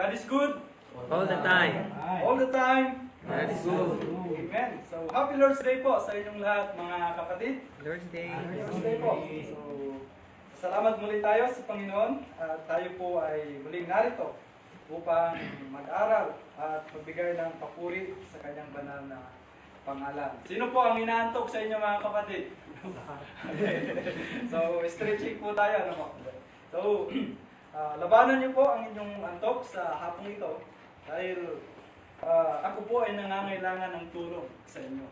God is good. All the time. All the time. God is good. Amen. So, happy Lord's Day po sa inyong lahat, mga kapatid. Lord's Day. Lord's Day po. So, salamat muli tayo sa Panginoon at tayo po ay muling narito upang mag-aral at magbigay ng papuri sa kanyang banal na pangalan. Sino po ang inaantok sa inyo, mga kapatid? So, stretching po tayo. Ano po? So, labanan niyo po ang inyong antok sa hapong ito dahil ako po ay nangangailangan ng tulong sa inyo.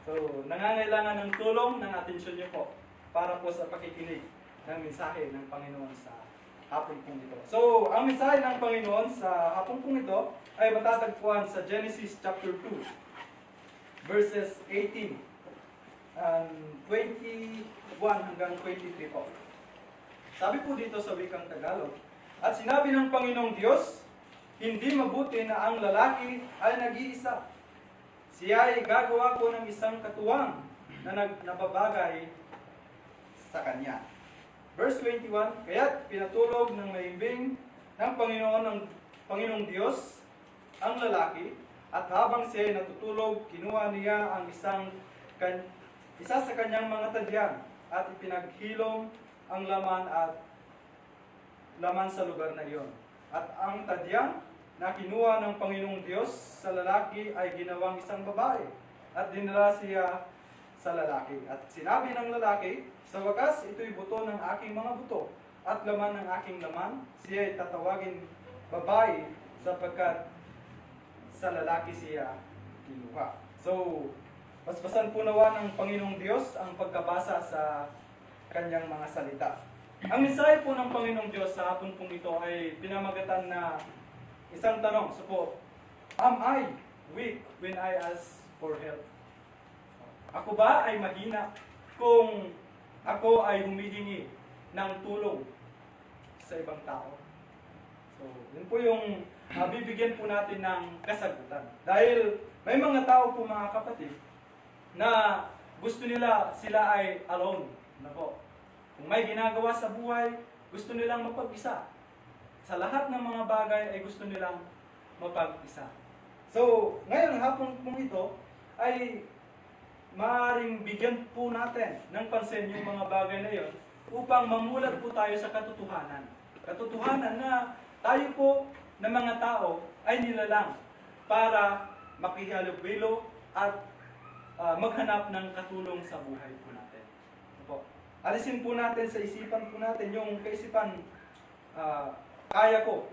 So, nangangailangan ng tulong ng atensyon niyo po para po sa pakikinig ng mensahe ng Panginoon sa hapon pong ito. So, ang mensahe ng Panginoon sa hapon pong ito ay matatagpuan sa Genesis chapter 2, verses 18 and 21 hanggang 23 po. Sabi po dito sa wikang Tagalog, at sinabi ng Panginoong Diyos, hindi mabuti na ang lalaki ay nag-iisa. Siya ay gagawa ko ng isang katuwang na nababagay sa kanya. Verse 21, kaya't pinatulog ng maimbing ng Panginoong Diyos ang lalaki, at habang siya ay natutulog, kinuha niya ang isa sa kanyang mga tadyan at ipinaghilom ang laman sa lugar na iyon. At ang tadyang na kinuha ng Panginoong Diyos sa lalaki ay ginawang isang babae at dinala siya sa lalaki. At sinabi ng lalaki, sa wakas ito'y buto ng aking mga buto at laman ng aking laman. Siya ay tatawagin babae sapagkat sa lalaki siya kinuha. So, basbasan po nawa ng Panginoong Diyos ang pagkabasa sa kanyang mga salita. Ang mensahe po ng Panginoong Diyos sa hapon pong ito ay pinamagatan na isang tanong. So po, am I weak when I ask for help? Ako ba ay mahina kung ako ay humihingi ng tulong sa ibang tao? So, yun po yung bibigyan po natin ng kasagutan. Dahil may mga tao po, mga kapatid, na gusto nila sila ay alone. Na po. Kung may ginagawa sa buhay, gusto nilang mapag-isa. Sa lahat ng mga bagay ay gusto nilang mapag-isa. So, ngayon hapon pong ito ay maaaring bigyan po natin ng pansin yung mga bagay na yon upang mamulat po tayo sa katotohanan. Katotohanan na tayo po na mga tao ay nilalang para makihalubilo at maghanap ng katulong sa buhay po natin. Po. Alisin po natin sa isipan po natin yung kaisipan, kaya ko,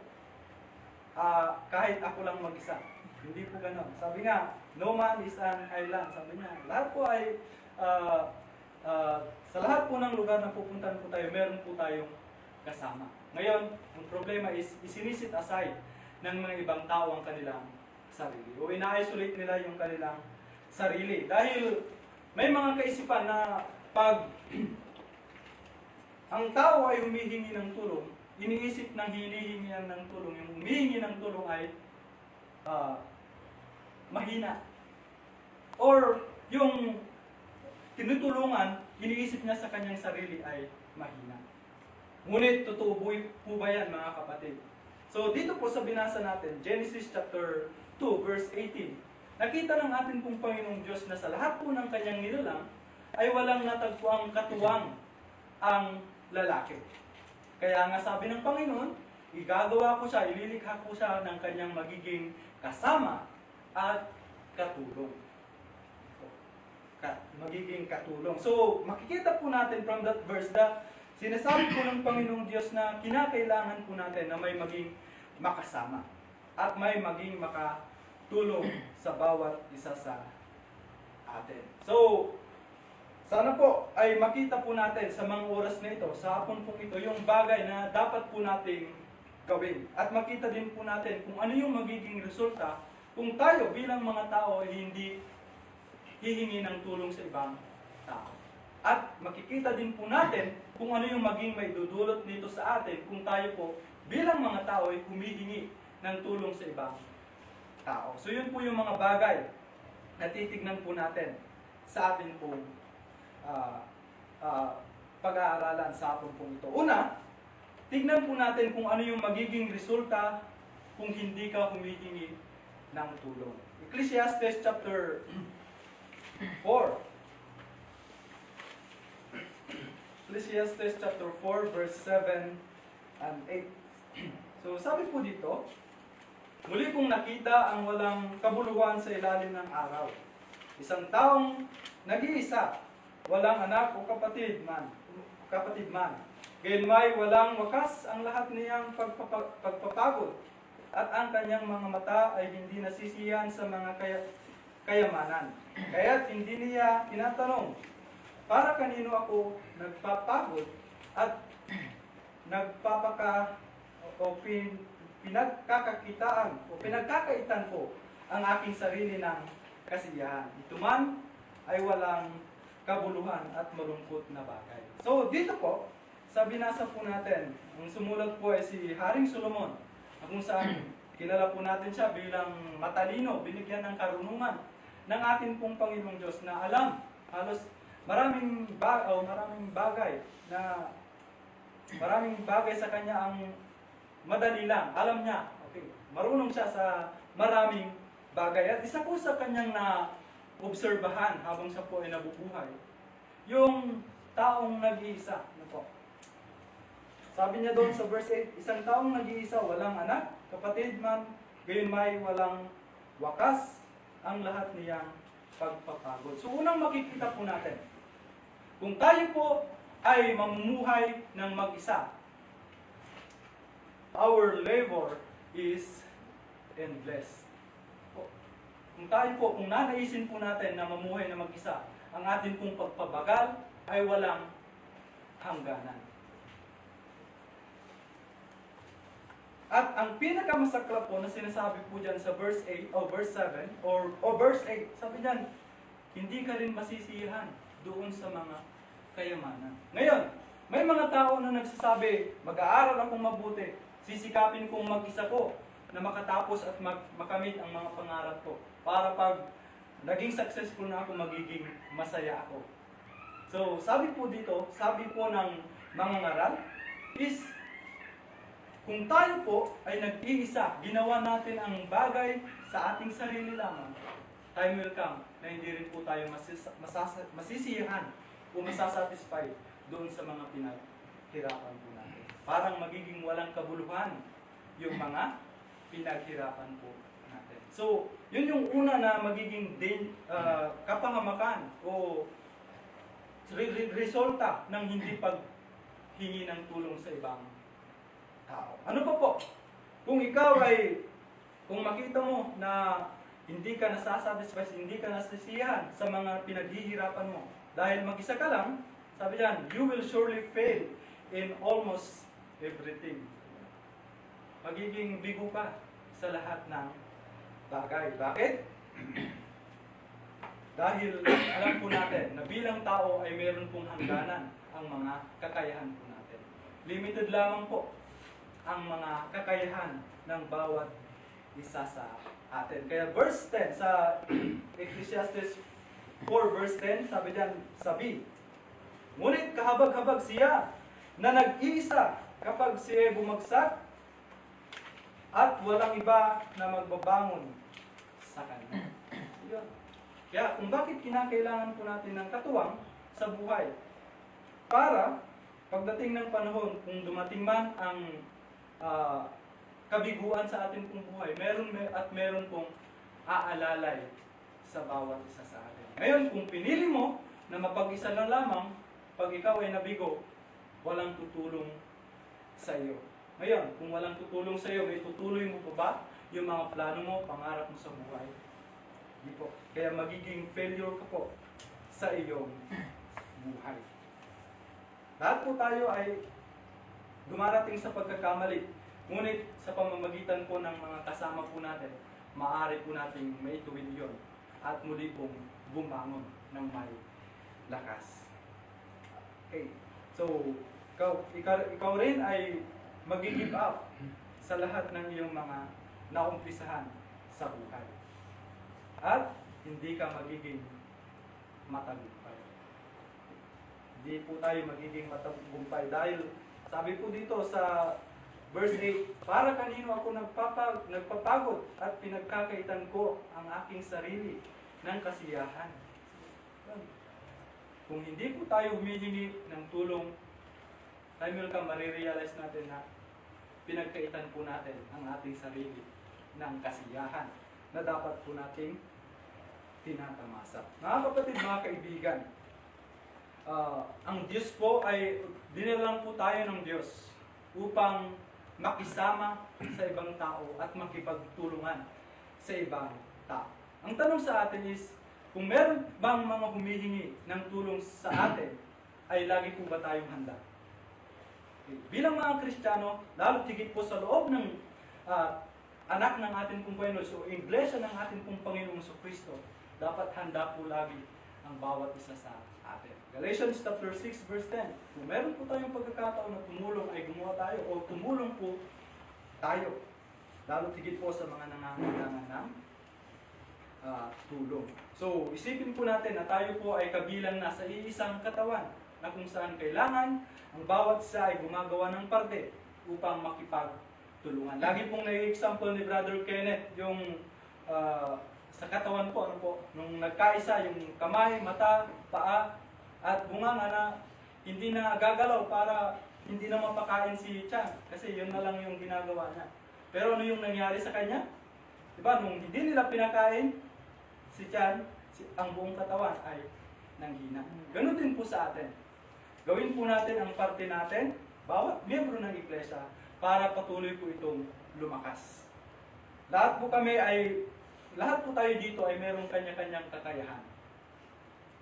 kahit ako lang mag-isa. Hindi po gano'n. Sabi nga, no man is an island. Sabi niya, lahat po ay, sa lahat po ng lugar na pupuntahan po tayo, meron po tayong kasama. Ngayon, ang problema is, isinisit aside ng mga ibang tao ang kanilang sarili. O ina-isolate nila yung kanilang sarili. Dahil may mga kaisipan na pag ang tao ay humihingi ng tulong, iniisip ng hinihingian ng tulong, yung humihingi ng tulong ay mahina. Or yung tinutulungan, iniisip niya sa kanyang sarili ay mahina. Ngunit totoo po ba yan, mga kapatid? So dito po sa binasa natin, Genesis chapter 2 verse 18, nakita ng ating pong Panginoong Diyos na sa lahat po ng kanyang nilalang ay walang natagpuang katuwang ang lalaki. Kaya nga sabi ng Panginoon, igagawa ko siya, ililikha ko siya ng kanyang magiging kasama at katulong. Magiging katulong. So, makikita po natin from that verse na sinasabi po ng Panginoong Diyos na kinakailangan po natin na may maging makasama at may maging makatulong sa bawat isa sa atin. So, sana po ay makita po natin sa mga oras na ito, sa hapon po ito, yung bagay na dapat po nating gawin. At makita din po natin kung ano yung magiging resulta kung tayo bilang mga tao ay hindi hihingi ng tulong sa ibang tao. At makikita din po natin kung ano yung maging may dudulot nito sa atin kung tayo po bilang mga tao ay humihingi ng tulong sa ibang tao. So yun po yung mga bagay na titignan po natin sa atin pong pag-aaralan sa hapon po ito. Una, tignan po natin kung ano yung magiging resulta kung hindi ka humihingi ng tulong. Ecclesiastes chapter 4. Ecclesiastes chapter 4 verse 7 and 8. So sabi po dito, muli kong nakita ang walang kabuluhan sa ilalim ng araw. Isang taong nag-iisa, walang anak o kapatid man. Gayunmay walang wakas ang lahat niyang pagpapagod, at ang kanyang mga mata ay hindi nasisiyan sa mga kayamanan. Kaya't hindi niya tinatanong, para kanino ako nagpapagod at pinagkakaitan ko ang aking sarili ng kasiyahan. Ito man ay walang kabuluhan at malungkot na bagay. So dito po, sa binasa po natin, ang sumulat po ay si Haring Solomon, na kung saan kilala po natin siya bilang matalino, binigyan ng karunungan ng ating pong Panginoong Diyos na alam halos maraming bagay sa kanya ang madali lang. Alam niya, okay, marunong siya sa maraming bagay. At isa po sa kanyang na-obserbahan habang siya po ay nabubuhay, yung taong nag-iisa. Ano po? Sabi niya doon sa verse 8, isang taong nag-iisa, walang anak, kapatid man, gayunmay walang wakas ang lahat niyang pagpapagod. So unang makikita po natin, kung tayo po ay mamumuhay ng mag-isa, our labor is endless. Kung tayo po, kung nanaisin po natin na mamuhay na mag-isa, ang ating pong pagpabagal ay walang hangganan. At ang pinakamasakla po na sinasabi po dyan sa verse 8 o verse 7 o verse 8, sabi dyan, hindi ka rin masisiyahan doon sa mga kayamanan. Ngayon, may mga tao na nagsasabi, mag-aaral akong mabuti, sisikapin kong mag-isa ko na makatapos at makamit ang mga pangarap ko para pag naging successful na ako, magiging masaya ako. So, sabi po dito, sabi po ng mga ngaral is, kung tayo po ay nag-iisa, ginawa natin ang bagay sa ating sarili lamang, time will come na hindi rin po tayo masisiyahan o masasatisfy doon sa mga pinaghirapan po natin. Parang magiging walang kabuluhan yung mga pinaghirapan po natin. So, yun yung una na magiging kapangamakan o resulta ng hindi paghingi ng tulong sa ibang tao. Ano pa po? Kung ikaw ay, kung makita mo na hindi ka nasasatisfy, hindi ka nasisiyahan sa mga pinaghihirapan mo, dahil mag-isa ka lang, sabi diyan, you will surely fail in almost everything. Magiging bigo ka sa lahat ng bagay. Bakit? Dahil alam po natin na bilang tao ay meron pong hangganan ang mga kakayahan po natin. Limited lamang po ang mga kakayahan ng bawat isa sa atin. Kaya verse 10 sa Ecclesiastes 4 verse 10, sabi diyan, sabi, ngunit kahabag-habag siya na nag-iisa kapag siya bumagsak at walang iba na magbabangon sa kanya. Yun. Kaya kung bakit kinakailangan po natin ng katuwang sa buhay, para pagdating ng panahon, kung dumating man ang kabiguan sa ating pong buhay, meron pong aalalay sa bawat isa sa atin. Ngayon, kung pinili mo na mapag-isa lang lamang, pag ikaw ay nabigo, walang tutulong sa iyo. Ngayon, kung walang tutulong sa iyo, may tutuloy mo pa ba yung mga plano mo, pangarap mo sa buhay? Hindi po. Kaya magiging failure ka po sa iyong buhay. Lahat po tayo ay dumarating sa pagkakamali. Ngunit sa pamamagitan po ng mga kasama po natin, maaari po nating maituwid yun at muli pong bumangon ng may lakas. Okay. So, ikaw rin ay mag-give up sa lahat ng iyong mga naumpisahan sa buhay. At hindi ka magiging matagumpay. Hindi po tayo magiging matagumpay dahil sabi po dito sa Verse 8, para kanino ako nagpapagod at pinagkakaitan ko ang aking sarili ng kasiyahan. Kung hindi po tayo humihingi ng tulong, time will come, marirealize natin na pinagkaitan po natin ang ating sarili ng kasiyahan na dapat po nating tinatamasa. Mga kapatid, mga kaibigan, ang Diyos po ay dinilang po tayo ng Diyos upang makisama sa ibang tao at makipagtulungan sa ibang tao. Ang tanong sa atin is, kung meron bang mga humihingi ng tulong sa atin, ay lagi po ba tayong handa? Okay. Bilang mga Kristiyano, lalo tigit po sa loob ng anak ng ating pong Panginoon, so iglesia ng ating pong Panginoong Kristo, dapat handa po lagi ang bawat isa sa atin. Galatians chapter 6 verse 10. Kung meron po tayong pagkakataon na tumulong ay gumawa tayo o tumulong po tayo. Lalo tigit po sa mga nangangailangan ng tulong. So, isipin po natin na tayo po ay kabilang na sa iisang katawan na kung saan kailangan ang bawat isa ay gumagawa ng parte upang makipagtulungan. Lagi pong nai-example ni Brother Kenneth yung sa katawan po, nung nagkaisa yung kamay, mata, paa, at bunganga na hindi na gagalaw para hindi na mapakain si Chan. Kasi yun na lang yung ginagawa niya. Pero ano yung nangyari sa kanya? Diba, nung hindi nila pinakain si Chan, ang buong katawan ay nanghina. Ganun din po sa atin. Gawin po natin ang parte natin, bawat miyembro ng iglesia, para patuloy po itong lumakas. Lahat po tayo dito ay merong kanya-kanyang kakayahan.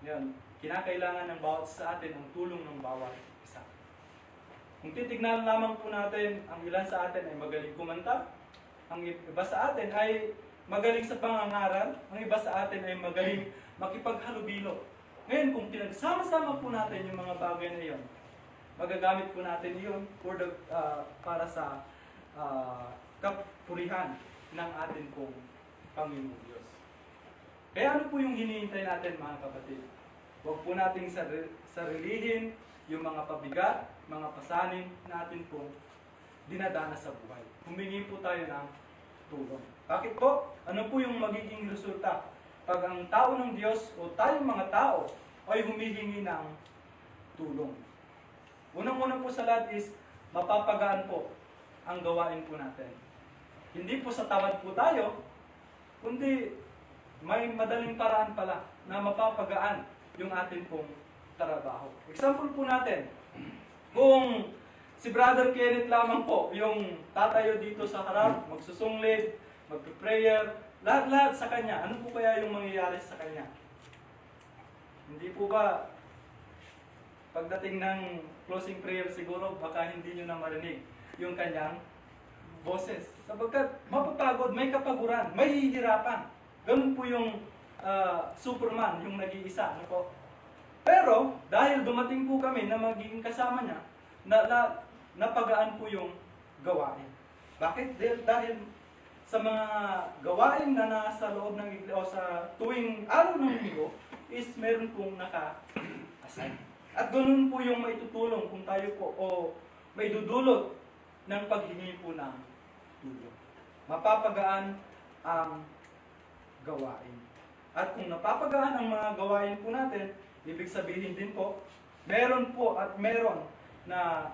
Yan. Kinakailangan ng bawat sa atin ang tulong ng bawat isa. Kung titignan lamang po natin, ang ilan sa atin ay magaling kumanta, ang iba sa atin ay magaling sa pangangaral, ang iba sa atin ay magaling makipaghalubilo. Ngayon, kung pinagsama-sama po natin yung mga bagay na iyon, magagamit po natin iyon para sa kapurihan ng atin pong Panginoon Diyos. Kaya ano po yung hinihintay natin, mga kapatid? Huwag po nating sarilihin yung mga pabigat, mga pasanin natin pong dinadana sa buhay. Humingi po tayo ng tulong. Bakit po? Ano po yung magiging resulta? Pag ang tao ng Diyos o tayong mga tao ay humihingi ng tulong. Unang-una po sa lahat is mapapagaan po ang gawain po natin. Hindi po sa tamad po tayo, kundi may madaling paraan pala na mapapagaan yung atin pong trabaho. Example po natin, kung si Brother Kenneth lamang po, yung tatayo dito sa harap, magsusunglid, magpe-prayer, lahat-lahat sa kanya, ano po kaya yung mangyayari sa kanya? Hindi po ba, pagdating ng closing prayer siguro, baka hindi nyo na marinig yung kanyang boses. Sapagkat mapapagod, may kapaguran, may hihirapan. Ganun po yung Superman, yung nag-iisa. Ano po? Pero, dahil dumating po kami na magiging kasama niya, napagaan po yung gawain. Bakit? Dahil sa mga gawain na nasa loob ng iglesia o sa tuwing araw ng linggo is meron pong naka-assign. At ganun po yung maitutulong kung tayo po o may dudulot ng paghingi po ng tulong. Mapapagaan ang gawain. At kung napapagaan ang mga gawain po natin, ibig sabihin din po, meron po at meron na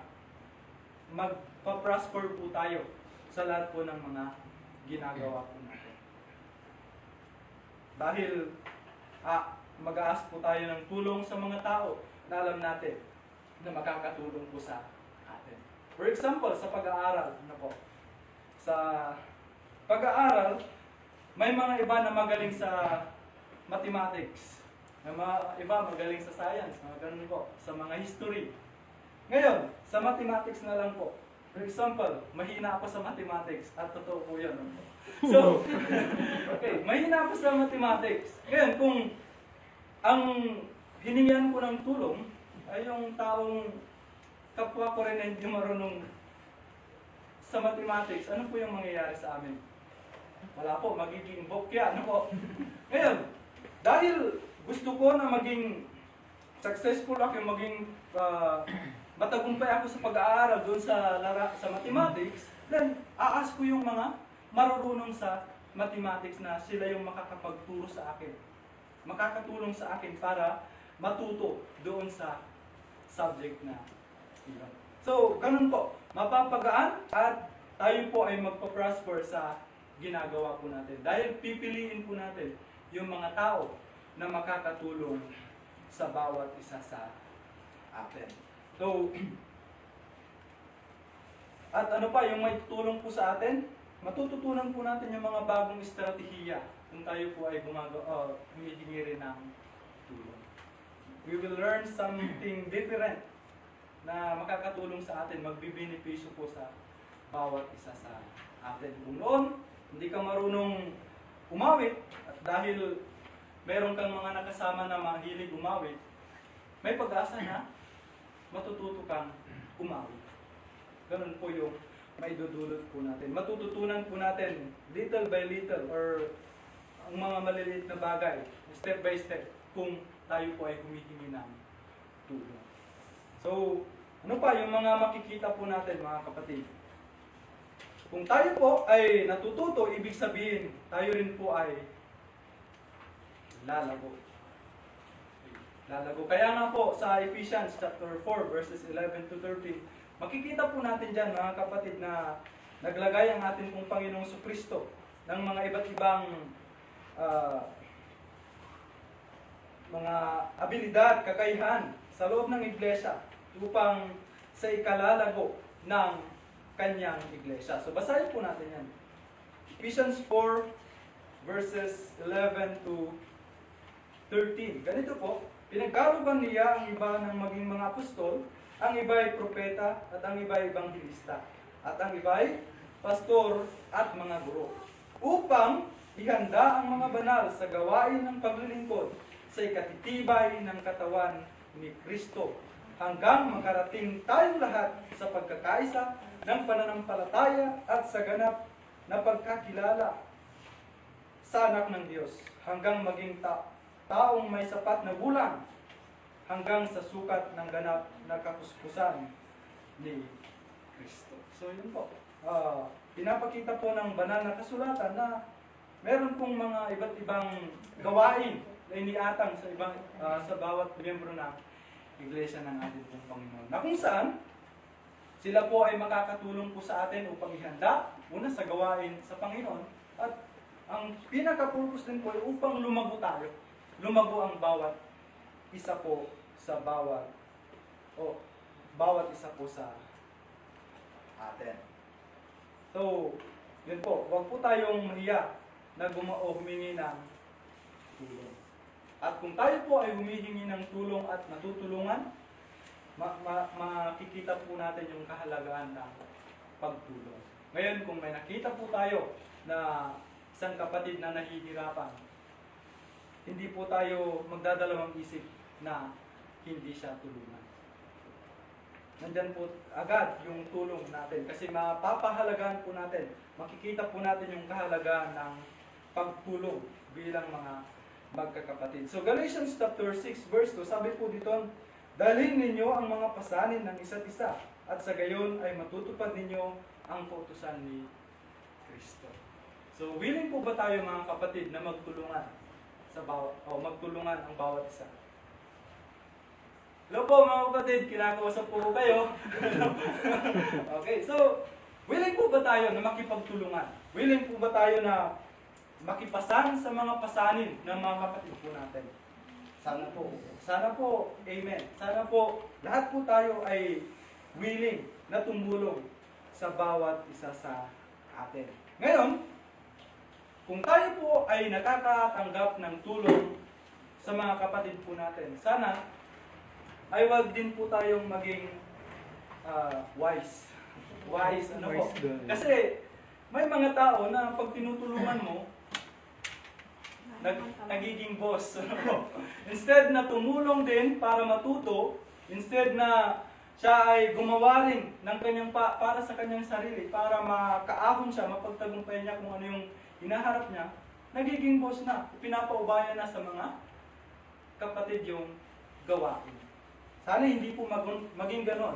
magpa-prosper po tayo sa lahat po ng mga ginagawa po natin. Dahil mag-aas po tayo ng tulong sa mga tao na alam natin na makakatulong po sa atin. For example, sa pag-aaral, sa pag-aaral, may mga iba na magaling sa mathematics, may mga iba magaling sa science, mga ganun po, sa mga history. Ngayon, sa mathematics na lang po. For example, mahina ako sa mathematics, at totoo po yun. So, okay, mahina ako sa mathematics. Ngayon, kung ang hiningian ko ng tulong ay yung taong kapwa ko rin hindi marunong sa mathematics, ano po yung mangyayari sa amin? Wala po, magiging bokya, ano po? Ngayon, dahil gusto ko na maging successful ako, maging matagumpay ako sa pag-aaral doon sa mathematics, then aas ko yung mga marurunong sa mathematics na sila yung makakapagturo sa akin. Makakatulong sa akin para matuto doon sa subject na iyon. So, ganun po. Mapapagaan at tayo po ay magpa-prosper sa ginagawa po natin. Dahil pipiliin po natin yung mga tao na makakatulong sa bawat isa sa atin. So, at ano pa, yung may tulong po sa atin, matututunan po natin yung mga bagong estratehiya kung tayo po ay humihingi rin ng tulong. We will learn something different na makakatulong sa atin, magbibenepisyo po sa bawat isa sa atin. Kung noon, hindi ka marunong umawit, at dahil meron kang mga nakasama na mahilig umawit, may pag-asa na matututo kang umawit. Ganun po yung may dudulot po natin. Matututunan po natin little by little or ang mga maliliit na bagay, step by step, kung tayo po ay humihingi ng tulong. So, ano pa yung mga makikita po natin mga kapatid? Kung tayo po ay natututo, ibig sabihin, tayo rin po ay lalago. Lalago. Kaya nga po sa Ephesians chapter 4 verses 11 to 13, makikita po natin dyan mga kapatid na naglagay ang ating pong Panginoong Kristo ng mga iba't ibang mga abilidad, kakayahan sa loob ng iglesia upang sa ikalalago ng kanyang iglesia. So basahin po natin yan. Ephesians 4 verses 11 to 13. Ganito po, pinagkaroban niya ang iba ng maging mga apostol, ang iba ay propeta, at ang iba ay ebanghilista, at ang iba ay pastor at mga guro, upang ihanda ang mga banal sa gawain ng paglilingkod sa ikatitibay ng katawan ni Kristo, hanggang makarating tayong lahat sa pagkakaisa ng pananampalataya at sa ganap na pagkakilala sa anak ng Diyos, hanggang maging taong may sapat na gulang, hanggang sa sukat ng ganap na kapuspusan ni Kristo. So yun po. Pinapakita po ng banal na kasulatan na meron pong mga iba't ibang gawain na iniatang sa ibang sa bawat miyembro ng iglesia ng ating pong Panginoon. Na kung saan sila po ay makakatulong po sa atin upang ihanda una sa gawain sa Panginoon, at ang pinaka-purpose din po ay upang lumago tayo. Lumago ang bawat isa po sa bawat isa po sa atin. So, yun po, huwag po tayong mahiya na humingi ng tulong. At kung tayo po ay humihingi ng tulong at natutulungan, makikita po natin yung kahalagahan ng pagtulong. Ngayon, kung may nakita po tayo na isang kapatid na nahihirapan, hindi po tayo magdadalawang isip na hindi siya tulungan. Nandyan po agad yung tulong natin kasi mapapahalagahan po natin, makikita po natin yung kahalagahan ng pagtulong bilang mga magkakapatid. So Galatians chapter 6 verse 2, sabi po dito, dalhin ninyo ang mga pasanin ng isa't isa, at sa gayon ay matutupad ninyo ang kautusan ni Kristo. So willing po ba tayo mga kapatid na magtulungan sa magtulungan ang bawat isa? Hello po mga kapatid, kinakausap po kayo. Okay, so willing po ba tayo na makipagtulungan? Willing po ba tayo na makipasan sa mga pasanin ng mga kapatid po natin? Sana po. Sana po, amen. Sana po, lahat po tayo ay willing na tumulong sa bawat isa sa atin. Ngayon, kung tayo po ay nakakatanggap ng tulong sa mga kapatid po natin, sana ay wag din po tayong maging wise. Wise, ano po? Kasi may mga tao na pag tinutulungan mo, nagiging boss. Instead na tumulong din para matuto, instead na siya ay gumawa rin ng kanyang para sa kanyang sarili, para makaahon siya, mapagtagumpay niya kung ano yung hinaharap niya, nagiging boss na, pinapaubayan na sa mga kapatid yung gawain. Sana hindi po maging ganon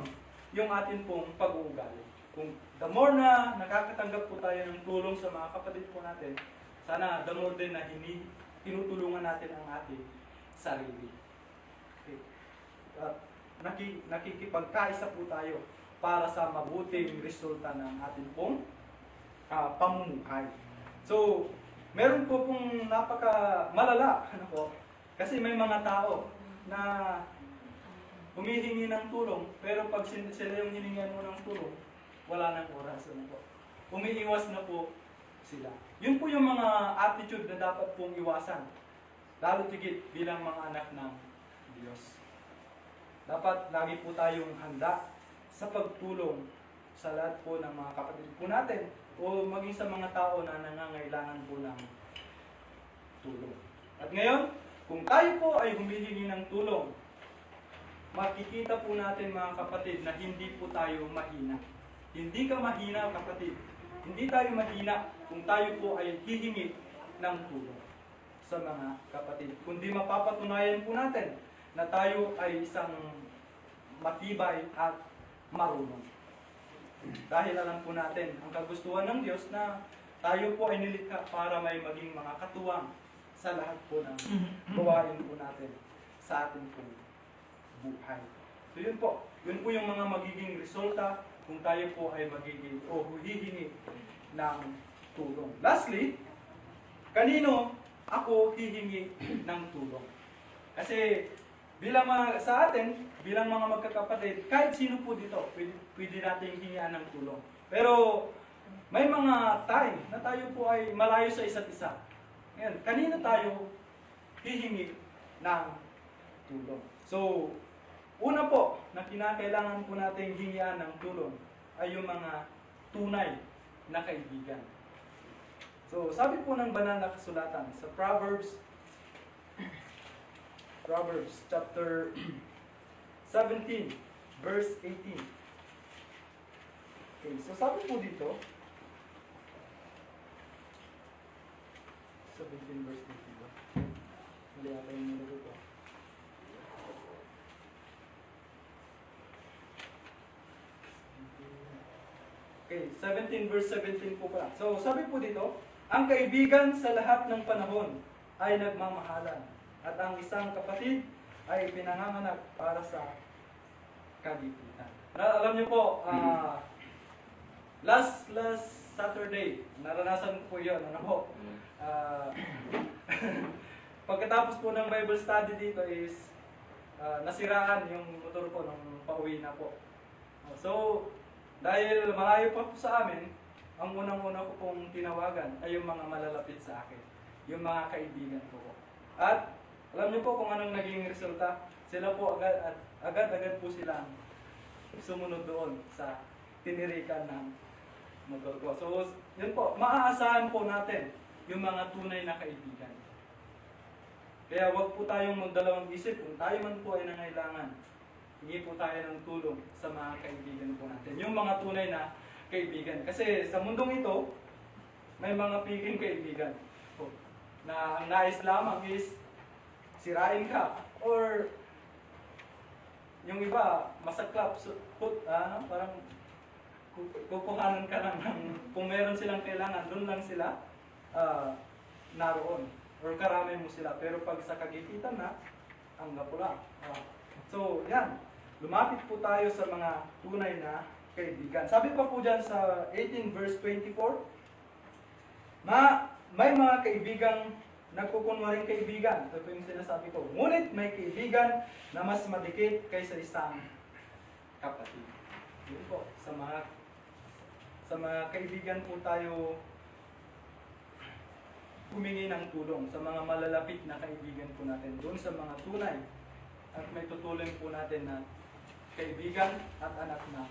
yung atin pong pag-uugali. Kung the more na nakakatanggap po tayo ng tulong sa mga kapatid po natin, sana the more din na tinutulungan natin ang ating sarili. Okay. At nakikipagkaisa po tayo para sa mabuting resulta ng ating pong pamumuhay. So, meron po pong napaka malala, ano po, kasi may mga tao na humihingi ng tulong, pero pag sila yung hiningan mo ng tulong, wala nang oras, ano po. Umiiwas na po sila. Yun po yung mga attitude na dapat pong iwasan, lalo tigit bilang mga anak ng Diyos. Dapat lagi po tayong handa sa pagtulong sa lahat po ng mga kapatid po natin o maging sa mga tao na nangangailangan po ng tulong. At ngayon, kung tayo po ay humihingi ng tulong, makikita po natin mga kapatid na hindi po tayo mahina. Hindi ka mahina kapatid. Hindi tayo mahina kung tayo po ay hihingi ng tulong sa mga kapatid. Kundi mapapatunayan po natin na tayo ay isang matibay at marunong. Dahil alam po natin ang kagustuhan ng Diyos na tayo po ay nilikha para may maging mga katuwang sa lahat po ng gawain po natin sa ating pong buhay. So yun po yung mga magiging resulta kung tayo po ay magiging o hihingi ng tulong. Lastly, kanino ako hihingi ng tulong? Kasi bilang sa atin, bilang mga magkakapatid, kahit sino po dito, pwede nating hingian ng tulong. Pero may mga time na tayo po ay malayo sa isa't isa. Ngayon, kanino tayo hihingi ng tulong? So, una po na kinakailangan po nating hingian ng tulong ay yung mga tunay na kaibigan. So, sabi po ng banal na kasulatan sa Proverbs chapter 17, verse 18. Okay, so sabi po dito, 17 verse 18 ba? Mali ata yung nilagay ko. Okay, 17 verse 17 po pala. So, sabi po dito, ang kaibigan sa lahat ng panahon ay nagmamahalan, at ang isang kapatid ay pinanganganak para sa kagipitan. Alam niyo po, last Saturday, naranasan ko po yun. Ano po? Pagkatapos po ng Bible study dito is nasiraan yung motor ko nung pauwi na po. So, dahil malayo pa po sa amin, ang unang-una ko pong tinawagan ay yung mga malalapit sa akin, yung mga kaibigan ko. At alam niyo po kung anong naging resulta? Sila po agad-agad po silang sumunod doon sa tinirikan ng motor ko. So, yun po, maaasahan po natin yung mga tunay na kaibigan. Kaya wag po tayong magdalawang isip kung tayo man po ay nangailangan. Hingi po tayo ng tulong sa mga kaibigan po natin. Yung mga tunay na kaibigan. Kasi sa mundong ito, may mga piking kaibigan. Na ang nais lamang is sirain ka. Or yung iba, masaklap, parang kukuhanan ka lang ng, kung meron silang kailangan, doon lang sila naroon. Or karami mo sila. Pero pag sa kagipitan na, ang gapula. So, yan. Lumapit po tayo sa mga tunay na kaibigan. Sabi pa po dyan sa 18 verse 24, may mga kaibigang nagkukunwaring kaibigan. Ito po yung sinasabi ko. Ngunit may kaibigan na mas madikit kaysa isang kapatid. Yun po, sa mga kaibigan po tayo humingi ng tulong, sa mga malalapit na kaibigan po natin, doon sa mga tunay at may tutulong po natin na kaibigan at anak ng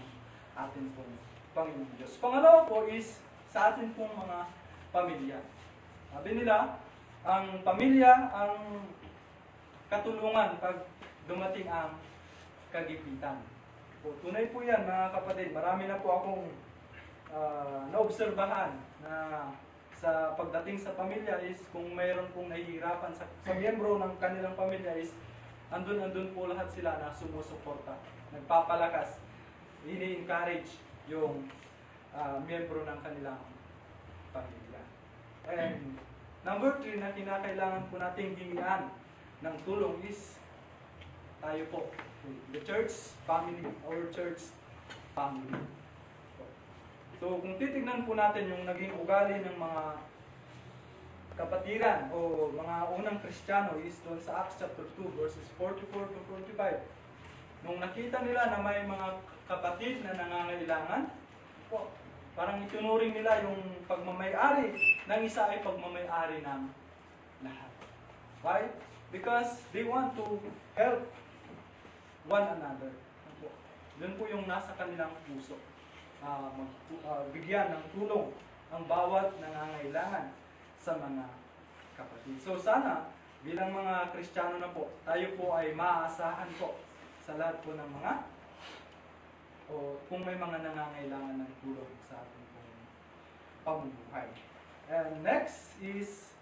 atin pong Panginoon Diyos. Pangalawa po is sa atin pong mga pamilya. Sabi nila, ang pamilya ang katulungan pag dumating ang kagipitan. Po, tunay po yan mga kapatid. Marami na po akong naobserbahan na sa pagdating sa pamilya is kung mayroon pong nahihirapan sa miyembro ng kanilang pamilya is andun po lahat sila na sumusuporta, nagpapalakas, ini-encourage yung miyembro ng kanilang pamilya. And number 3 na kinakailangan po nating hingian ng tulong is tayo po, the church family, our church family. So kung titignan po natin yung naging ugali ng mga kapatiran o mga unang Kristiyano is doon sa Acts chapter 2 verses 44 to 45. Nung nakita nila na may mga kapatid na nangangailangan, po, parang itunuring nila yung pagmamay-ari ng isa ay pagmamay-ari ng lahat. Why? Because they want to help one another. Doon po yung nasa kanilang puso. Bigyan ng tulong ang bawat nangangailangan sa mga kapatid. So sana, bilang mga Kristiyano na po, tayo po ay maaasahan po sa lahat po ng mga o kung may mga nangangailangan ng tulong sa ating pong pamumuhay. And next is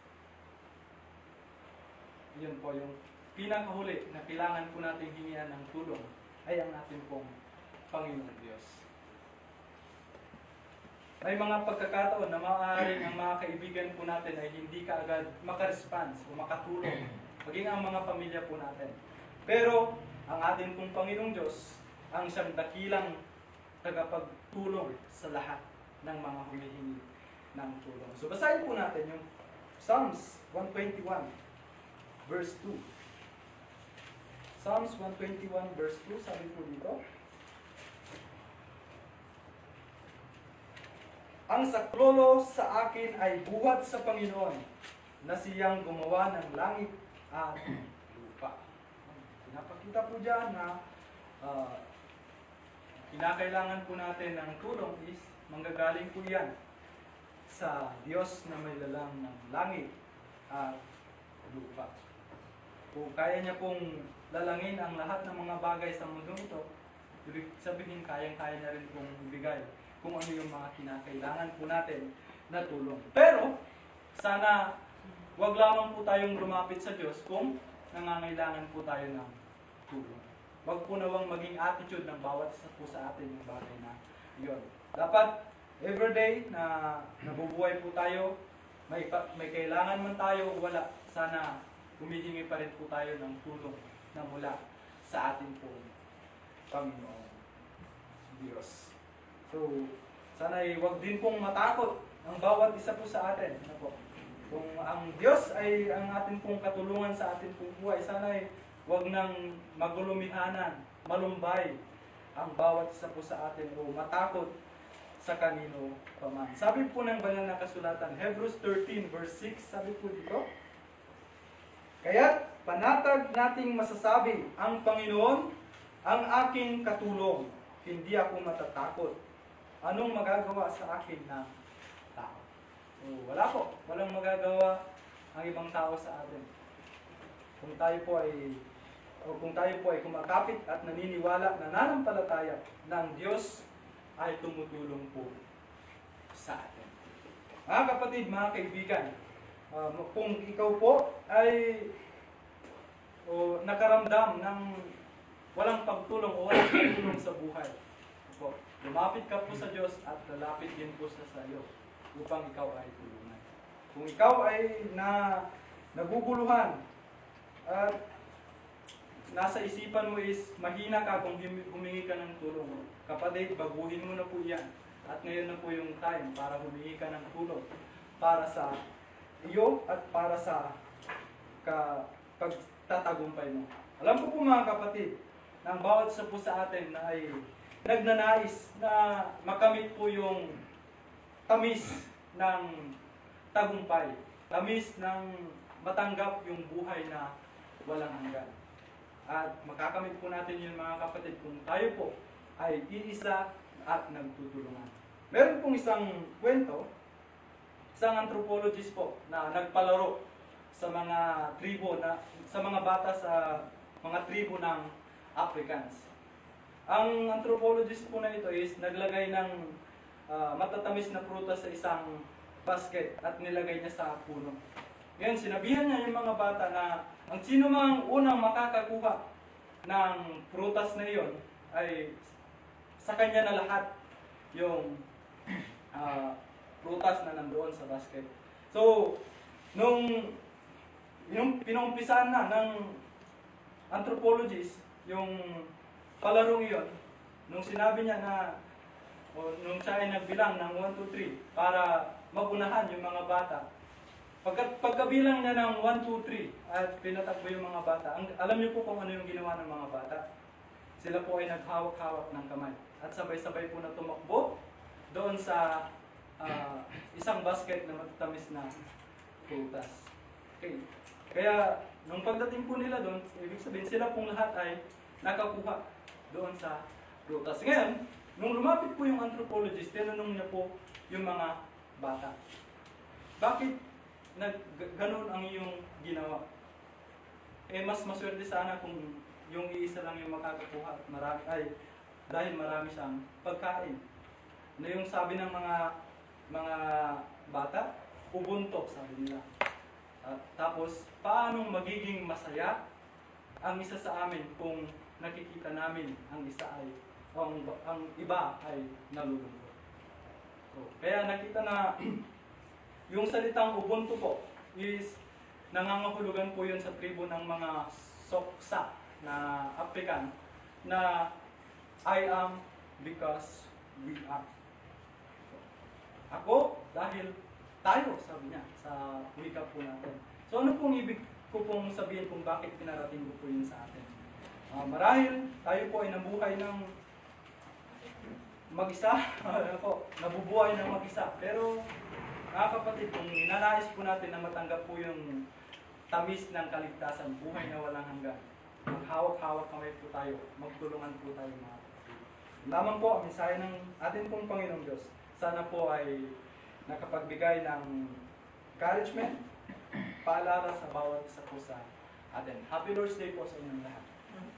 yun po yung pinakahuli na kailangan po natin hingian ng tulong ay ang ating pong Panginoong Diyos. May mga pagkakataon na maaaring ang mga kaibigan po natin ay hindi kaagad makaresponse o makatulong, maging ang mga pamilya po natin. Pero ang ating pong Panginoong Diyos ang siyang dakilang tagapagtulong sa lahat ng mga humihingi ng tulong. So basahin po natin yung Psalms 121 verse 2. Psalms 121 verse 2, sabi po dito, ang saklolo sa akin ay buhat sa Panginoon na siyang gumawa ng langit at lupa. Pinapakita po dyan na kinakailangan po natin ng tulong is manggagaling po yan sa Diyos na may lalang ng langit at lupa. Kung kaya niya pong lalangin ang lahat ng mga bagay sa mundo ito, ibig sabihin kayang-kaya na rin pong ibigay kung ano yung mga kinakailangan po natin na tulong. Pero, sana wag lamang po tayong lumapit sa Diyos kung nangangailangan po tayo ng tulong. Wag po nawang maging attitude ng bawat isa po sa atin yung bagay na yun. Dapat, everyday na nabubuhay po tayo, may kailangan man tayo o wala, sana humihingi pa rin po tayo ng tulong na mula sa ating pong Panginoon Diyos. So, sana wag din pong matakot ang bawat isa po sa atin. Ano po? Kung ang Diyos ay ang ating pong katulungan sa ating pong buhay, sana wag nang magulumihanan, malumbay ang bawat isa po sa atin o matakot sa kanino paman. Sabi po ng banal na kasulatan, Hebrews 13 verse 6, sabi po dito, kaya't panatag nating masasabi, ang Panginoon ang aking katulong, hindi ako matatakot. Anong magagawa sa akin ng tao? Wala po. Walang magagawa ang ibang tao sa atin. Kung tayo po ay kumakapit at naniniwala, nananampalataya ng Diyos ay tumutulong po sa atin. Mga kapatid, mga kaibigan, kung ikaw po ay nakaramdam ng walang pagtulong o walang pagtulong sa buhay, lumapit ka po sa Diyos at lalapit din po sa iyo upang ikaw ay tulungan. Kung ikaw ay naguguluhan at nasa isipan mo is mahina ka kung humingi ka ng tulong, kapatid, baguhin mo na po yan. At ngayon na po yung time para humingi ka ng tulong para sa iyo at para sa pagtatagumpay mo. Alam ko po mga kapatid, na ang bawat isa po sa atin na ay nagnanais na makamit po yung tamis ng tagumpay, tamis ng matanggap yung buhay na walang hanggan. At makakamit po natin yun mga kapatid kung tayo po ay iisa at nagtutulungan. Meron pong isang kwento, isang anthropologist po na nagpalaro sa mga tribo sa mga bata sa mga tribo ng Africans. Ang anthropologist po na ito is naglagay ng matatamis na prutas sa isang basket at nilagay niya sa puno. Ngayon, sinabihan niya yung mga bata na ang sino mang unang makakakuha ng prutas na iyon ay sa kanya na lahat yung prutas na nandoon sa basket. So, yung pinumpisahan na ng anthropologist, yung palarong iyon, nung sinabi niya na, o nung siya ay nagbilang ng 1, 2, 3 para magunahan yung mga bata, pagkabilang niya ng 1, 2, 3 at pinatakbo yung mga bata, alam niyo po kung ano yung ginawa ng mga bata? Sila po ay naghawak-hawak ng kamay at sabay-sabay po na tumakbo doon sa isang basket na matatamis na prutas. Okay. Kaya, nung pagdating po nila doon, ibig sabihin sila pong lahat ay nakakuha doon sa prutas. Ngayon, nung lumapit po yung anthropologist, tinanong niya po yung mga bata. Bakit ganun ang iyong ginawa? Mas maswerte sana kung yung iisa lang yung makakakuha at marami, dahil marami siyang pagkain. Ano yung sabi ng mga bata? Ubuntu, sabi nila. Tapos, paano magiging masaya ang isa sa amin kung nakikita namin ang isa ay ang iba ay nalulungkot. So, kaya nakita na yung salitang Ubuntu po is nangangahulugan po yun sa tribo ng mga Soksa na African na I am because we are. So, ako dahil tayo, sabi niya sa wika po natin. So ano pong ibig ko pong sabihin kung bakit pinarating ko po yun sa atin? Marahil tayo po ay nabuhay ng mag-isa, nabubuhay ng mag-isa. Pero mga kapatid, kung ninanais po natin na matanggap po yung tamis ng kaligtasan, buhay na walang hanggan, maghawak-hawak kamay po tayo, magtulungan po tayo mga kapatid. Lamang po ang mensahe ng atin pong Panginoong Diyos. Sana po ay nakapagbigay ng encouragement, paalala sa bawat isa po sa atin. Happy Lord's Day po sa inyong lahat.